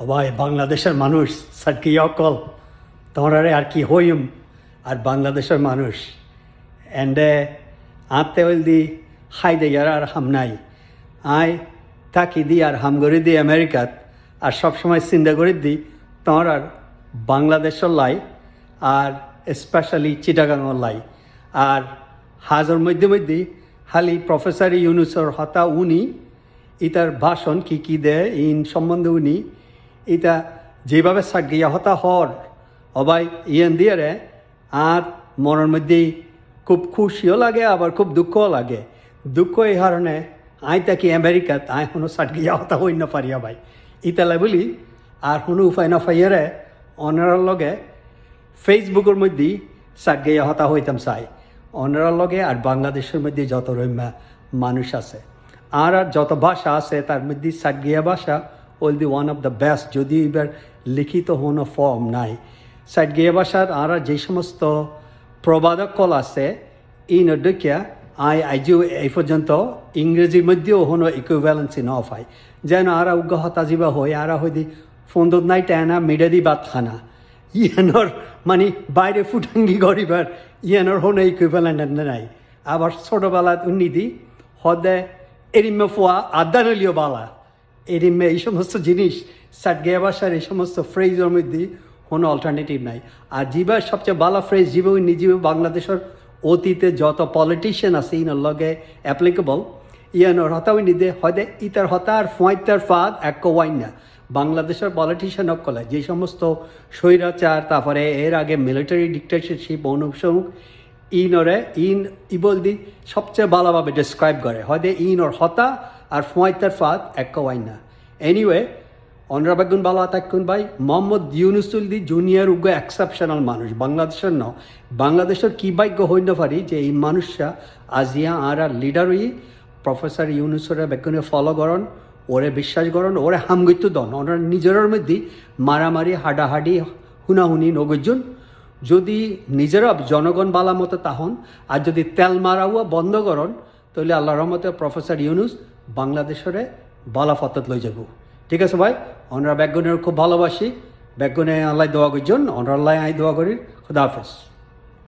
ও ভাই বাংলাদেশের মানুষ সার্কি অকল তোমরা আর কি হইম আর বাংলাদেশের মানুষ এন্ডে আতে হইল দি হাই দে আর হাম নাই আয় থাকি দি আর হাম করে দি আমেরিকাত আর সবসময় চিন্তা করে দি তোমার আর বাংলাদেশের লাই আর স্পেশালি চিটাগাংয়ের লাই আর হাজর মধ্যে খালি প্রফেসর ইউনুসর হতা উনি ইতার ভাষণ কি দেয় ইন সম্বন্ধে উনি ইতা যেভাবে সাগিয়া হতা হর অবাই ইয়ান দিয়ে আর মনের মধ্যে খুব খুশিও লাগে আবার খুব দুঃখও লাগে দুঃখ এই কারণে আয় তাকি আমেরিকাত আয় কোনো সাগিয়া হতা হই না পারিয়া ভাই ইতালে বলি আর কোনো উপায় না পাইয়ারে অনারার লগে ফেসবুকের মধ্যে সাগিয়া হতা হইতাম চাই অনারার লগে আর বাংলাদেশের মধ্যে যত রম্যা মানুষ আছে আর যত ভাষা আছে তার মধ্যে সাগিয়া ভাষা will be one of the best যদি এবার লিখিত কোনো ফর্ম নাই সাগিয়া ভাষার আর যে সমস্ত প্রবাদক কল আছে এই নডিয়া আইজিও এই পর্যন্ত ইংরেজির মধ্যেও কোনো ইকুইভ্যালেন্সি ন পায় যেন আর উগ্র হতাজিবা হয় আর হয়তো ফোন্দত নাই টানা মিডে দি বাত খানা ইয়ানোর মানে বাইরে ফুটাঙ্গি গরিবার ইয়ানোর কোনো ইকুইভ্যালেন্ট নাই আবার ছোটোবেলাত উন্নীতি হদে এরিমে ফোয়া আদা নলিও বালা এরিমে এই সমস্ত জিনিস সাটগিয়া ভাষার এই সমস্ত ফ্রেজের মধ্যে কোনো অল্টারনেটিভ নাই আর জিবা সবচেয়ে বালা ফ্রেজ জীবে নিজেও বাংলাদেশের অতীতে যত পলিটিশিয়ান আছে ইনার লগে অ্যাপ্লিকেবল ইয়ানোর হতা নিদে হয়তো ইতার হতা আর ফোঁয়াইতার ফাঁদ এক ওয়াইন না বাংলাদেশের পলিটিশিয়ান অকলে যে সমস্ত স্বৈরাচার তারপরে এর আগে মিলিটারি ডিক্টেটরশিপ অনুসঙ্গ ইনরে ইবল দি সবচেয়ে ভালোভাবে ডিসক্রাইব করে হয়তো ইনর হতা আর ফোঁয়াইতার ফাঁদ এক ওয়াইন না এনিওয়ে অনরাবাগুন বালা তাকুন ভাই মোহাম্মদ ইউনুসুল দি জুনিয়র উগ্র এক্সেপশনাল মানুষ বাংলাদেশের ন বাংলাদেশের কি ভাগ্য হইন পারি যে এই মানুষরা আজিয়া আর লিডার হই প্রফেসর ইউনুসরে বেগুনে ফলো করন ওরে বিশ্বাস করন ওরে হামগিত দন ওনার নিজের মধ্যে মারামারি হাডাহাডি হুনাহুনি নগজন যদি নিজেরা জনগণ বালা মতো তাহন আর যদি তেল মারাও বন্ধ করন তাহলে আল্লাহ রহমতে প্রফেসর ইউনুস বাংলাদেশরে বালা ফতত লই যাব ঠিক আছে ভাই ওনারা ব্যাগুনের খুব ভালোবাসি ব্যাগুনে আল্লাহ দোয়া করছেন ওনার আল্লাহ আই দোয়া করি খুদা হাফেজ